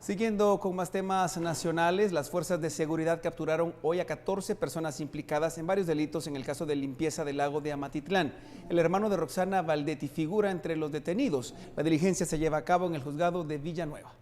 Siguiendo con más temas nacionales, las fuerzas de seguridad capturaron hoy a 14 personas implicadas en varios delitos en el caso de limpieza del lago de Amatitlán. El hermano de Roxana Valdetti figura entre los detenidos. La diligencia se lleva a cabo en el juzgado de Villanueva.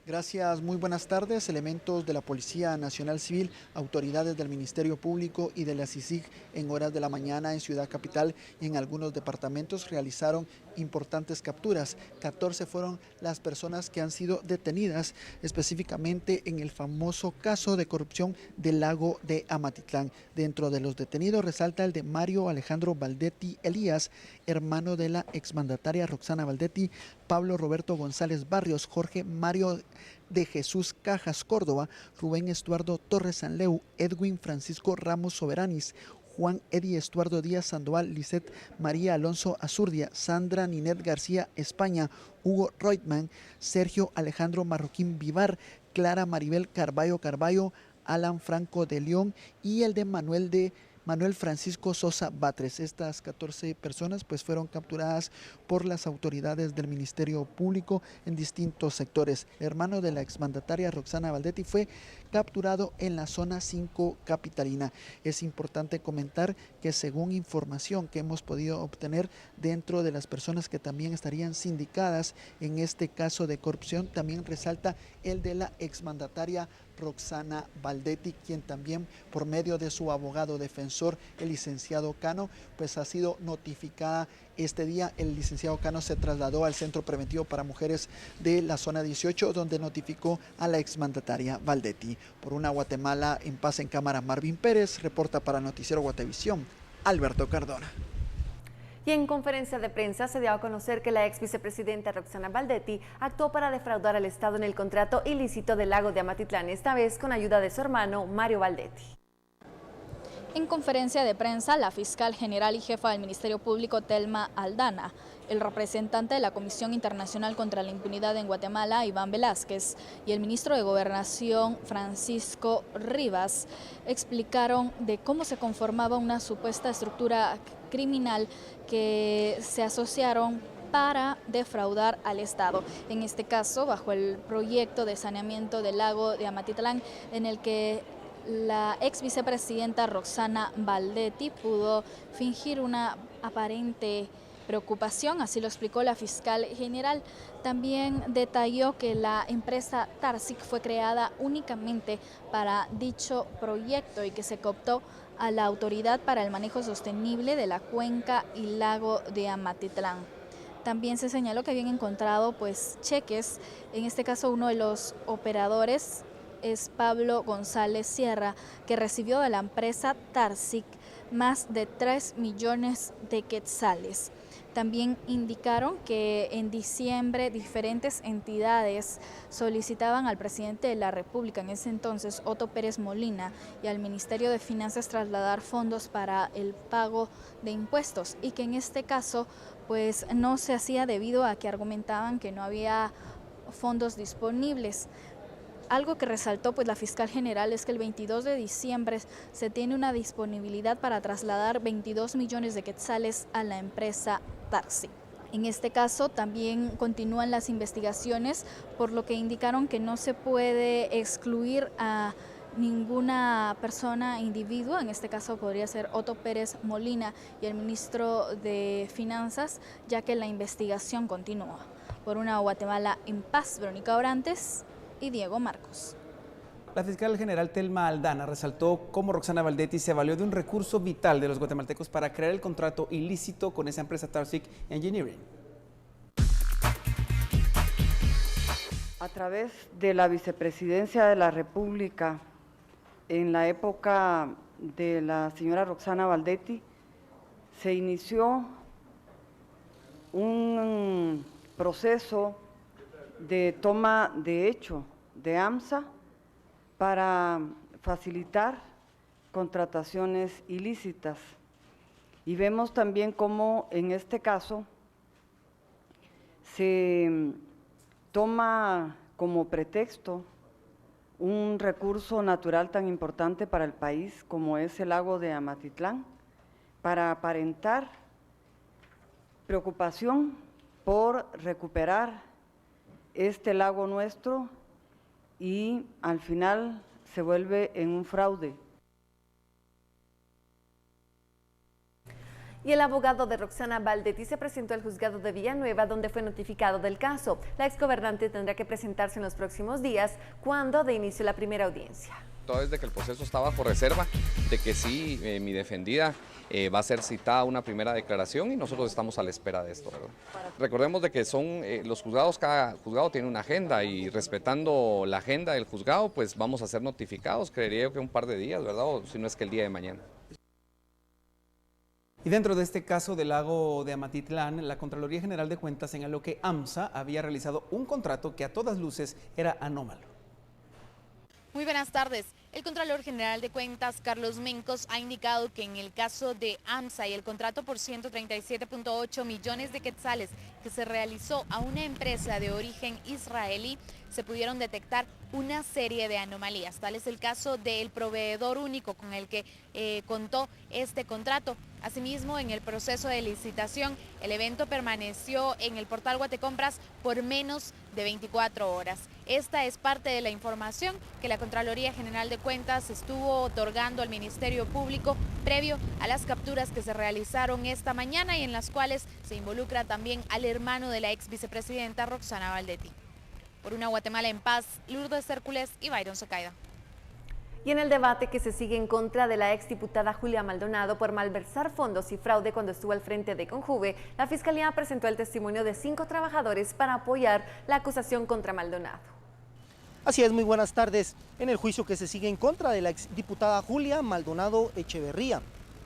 Gracias, muy buenas tardes. Elementos de la Policía Nacional Civil, autoridades del Ministerio Público y de la CICIG en horas de la mañana en Ciudad Capital y en algunos departamentos realizaron importantes capturas. 14 fueron las personas que han sido detenidas específicamente en el famoso caso de corrupción del lago de Amatitlán. Dentro de los detenidos resalta el de Mario Alejandro Valdetti Elías, hermano de la exmandataria Roxana Valdetti, Pablo Roberto González Barrios, Jorge Mario de Jesús Cajas Córdoba, Rubén Estuardo Torres Sanleu, Edwin Francisco Ramos Soberanis, Juan Eddie Estuardo Díaz Sandoval, Lisette María Alonso Azurdia, Sandra Ninet García España, Hugo Reutemann, Sergio Alejandro Marroquín Vivar, Clara Maribel Carballo, Alan Franco de León y el de Manuel Francisco Sosa Batres. Estas 14 personas pues fueron capturadas por las autoridades del Ministerio Público en distintos sectores. El hermano de la exmandataria Roxana Valdetti fue capturado en la zona 5 capitalina. Es importante comentar que según información que hemos podido obtener dentro de las personas que también estarían sindicadas en este caso de corrupción, también resalta el de la exmandataria Roxana Valdetti, quien también por medio de su abogado defensor, el licenciado Cano, pues ha sido notificada este día. El licenciado Cano se trasladó al Centro Preventivo para Mujeres de la Zona 18, donde notificó a la exmandataria Valdetti. Por una Guatemala en paz en cámara, Marvin Pérez, reporta para Noticiero Guatevisión, Alberto Cardona. Y en conferencia de prensa se dio a conocer que la ex vicepresidenta Roxana Valdetti actuó para defraudar al Estado en el contrato ilícito del lago de Amatitlán, esta vez con ayuda de su hermano Mario Valdetti. En conferencia de prensa, la fiscal general y jefa del Ministerio Público, Telma Aldana, el representante de la Comisión Internacional contra la Impunidad en Guatemala, Iván Velázquez, y el ministro de Gobernación, Francisco Rivas, explicaron de cómo se conformaba una supuesta estructura criminal que se asociaron para defraudar al Estado. En este caso, bajo el proyecto de saneamiento del lago de Amatitlán, en el que la ex vicepresidenta Roxana Valdetti pudo fingir una aparente preocupación, así lo explicó la fiscal general. También detalló que la empresa Tarsic fue creada únicamente para dicho proyecto y que se cooptó a la Autoridad para el Manejo Sostenible de la Cuenca y Lago de Amatitlán. También se señaló que habían encontrado cheques, en este caso uno de los operadores es Pablo González Sierra, que recibió de la empresa Tarsic más de 3 millones de quetzales. También indicaron que en diciembre diferentes entidades solicitaban al presidente de la República, en ese entonces Otto Pérez Molina, y al Ministerio de Finanzas trasladar fondos para el pago de impuestos, y que en este caso pues no se hacía debido a que argumentaban que no había fondos disponibles. Algo que resaltó la fiscal general es que el 22 de diciembre se tiene una disponibilidad para trasladar 22 millones de quetzales a la empresa Tarsic. En este caso también continúan las investigaciones, por lo que indicaron que no se puede excluir a ninguna persona, individuo, en este caso podría ser Otto Pérez Molina y el ministro de Finanzas, ya que la investigación continúa. Por una Guatemala en paz, Verónica Orantes y Diego Marcos. La fiscal general Telma Aldana resaltó cómo Roxana Valdetti se valió de un recurso vital de los guatemaltecos para crear el contrato ilícito con esa empresa Tarsic Engineering. A través de la vicepresidencia de la República, en la época de la señora Roxana Valdetti, se inició un proceso de toma de hecho de AMSA para facilitar contrataciones ilícitas. Y vemos también cómo en este caso se toma como pretexto un recurso natural tan importante para el país como es el lago de Amatitlán, para aparentar preocupación por recuperar este lago nuestro y al final se vuelve en un fraude. Y el abogado de Roxana Baldetti se presentó al juzgado de Villanueva, donde fue notificado del caso. La exgobernante tendrá que presentarse en los próximos días, cuando de inicio la primera audiencia. Todo desde que el proceso está bajo reserva, de que sí, mi defendida va a ser citada a una primera declaración y nosotros estamos a la espera de esto, ¿verdad? Recordemos de que son los juzgados, cada juzgado tiene una agenda y respetando la agenda del juzgado, pues vamos a ser notificados, creería yo que un par de días, ¿verdad? O si no es que el día de mañana. Y dentro de este caso del lago de Amatitlán, la Contraloría General de Cuentas señaló que AMSA había realizado un contrato que a todas luces era anómalo. Muy buenas tardes. El Contralor General de Cuentas, Carlos Mencos, ha indicado que en el caso de AMSA y el contrato por 137.8 millones de quetzales que se realizó a una empresa de origen israelí, se pudieron detectar una serie de anomalías. Tal es el caso del proveedor único con el que contó este contrato. Asimismo, en el proceso de licitación, el evento permaneció en el portal Guatecompras por menos de 24 horas. Esta es parte de la información que la Contraloría General de Cuentas estuvo otorgando al Ministerio Público previo a las capturas que se realizaron esta mañana y en las cuales se involucra también al hermano de la ex vicepresidenta Roxana Baldetti. Por una Guatemala en paz, Lourdes Hércules y Byron Socaida. Y en el debate que se sigue en contra de la exdiputada Julia Maldonado por malversar fondos y fraude cuando estuvo al frente de Conjuve, la Fiscalía presentó el testimonio de 5 trabajadores para apoyar la acusación contra Maldonado. Así es, muy buenas tardes. En el juicio que se sigue en contra de la exdiputada Julia Maldonado Echeverría,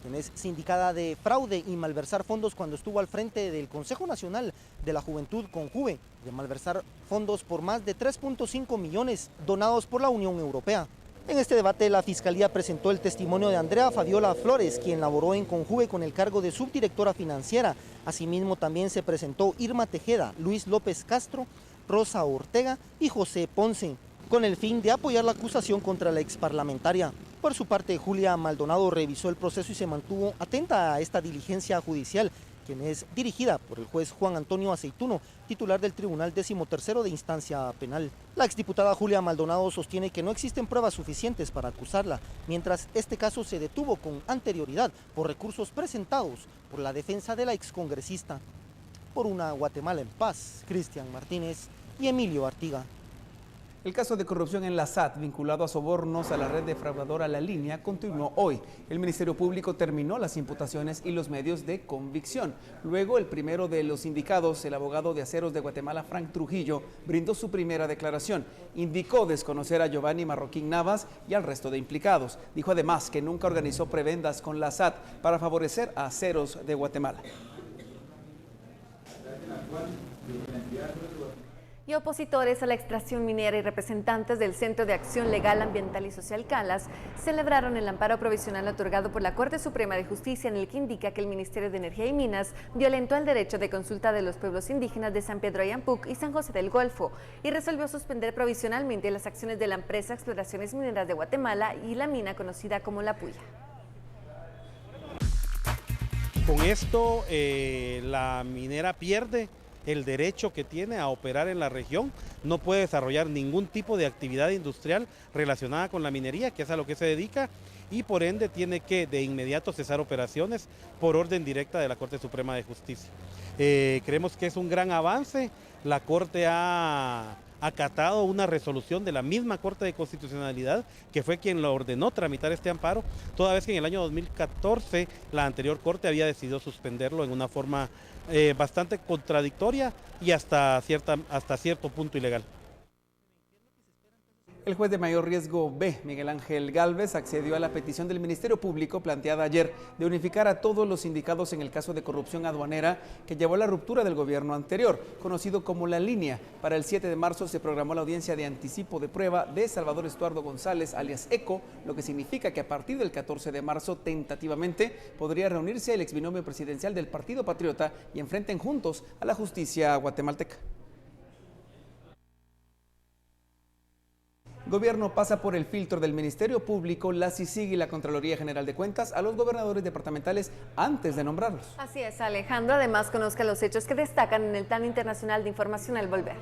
quien es sindicada de fraude y malversar fondos cuando estuvo al frente del Consejo Nacional de la Juventud Conjuve, de malversar fondos por más de 3.5 millones donados por la Unión Europea. En este debate, la Fiscalía presentó el testimonio de Andrea Fabiola Flores, quien laboró en Conjuve con el cargo de subdirectora financiera. Asimismo, también se presentó Irma Tejeda, Luis López Castro, Rosa Ortega y José Ponce, con el fin de apoyar la acusación contra la exparlamentaria. Por su parte, Julia Maldonado revisó el proceso y se mantuvo atenta a esta diligencia judicial, quien es dirigida por el juez Juan Antonio Aceituno, titular del Tribunal 13º de Instancia Penal. La exdiputada Julia Maldonado sostiene que no existen pruebas suficientes para acusarla, mientras este caso se detuvo con anterioridad por recursos presentados por la defensa de la excongresista. Por una Guatemala en paz, Cristian Martínez y Emilio Artiga. El caso de corrupción en la SAT vinculado a sobornos a la red defraudadora La Línea continuó hoy. El Ministerio Público terminó las imputaciones y los medios de convicción. Luego, el primero de los indicados, el abogado de Aceros de Guatemala, Frank Trujillo, brindó su primera declaración. Indicó desconocer a Giovanni Marroquín Navas y al resto de implicados. Dijo además que nunca organizó prebendas con la SAT para favorecer a Aceros de Guatemala. Y opositores a la extracción minera y representantes del Centro de Acción Legal, Ambiental y Social Calas celebraron el amparo provisional otorgado por la Corte Suprema de Justicia, en el que indica que el Ministerio de Energía y Minas violentó el derecho de consulta de los pueblos indígenas de San Pedro Ayampuc y San José del Golfo y resolvió suspender provisionalmente las acciones de la empresa Exploraciones Mineras de Guatemala y la mina conocida como La Puya. Con esto, la minera pierde el derecho que tiene a operar en la región, no puede desarrollar ningún tipo de actividad industrial relacionada con la minería, que es a lo que se dedica, y por ende tiene que de inmediato cesar operaciones por orden directa de la Corte Suprema de Justicia. Creemos que es un gran avance. La Corte ha acatado una resolución de la misma Corte de Constitucionalidad, que fue quien lo ordenó tramitar este amparo, toda vez que en el año 2014 la anterior Corte había decidido suspenderlo en una forma bastante contradictoria y hasta cierto punto ilegal. El juez de mayor riesgo B, Miguel Ángel Gálvez, accedió a la petición del Ministerio Público planteada ayer de unificar a todos los indicados en el caso de corrupción aduanera que llevó a la ruptura del gobierno anterior, conocido como La Línea. Para el 7 de marzo se programó la audiencia de anticipo de prueba de Salvador Estuardo González, alias ECO, lo que significa que a partir del 14 de marzo, tentativamente, podría reunirse el exbinomio presidencial del Partido Patriota y enfrenten juntos a la justicia guatemalteca. Gobierno pasa por el filtro del Ministerio Público, la CICIG y la Contraloría General de Cuentas a los gobernadores departamentales antes de nombrarlos. Así es, Alejandro. Además, conozca los hechos que destacan en el Plan Internacional de Información al volver.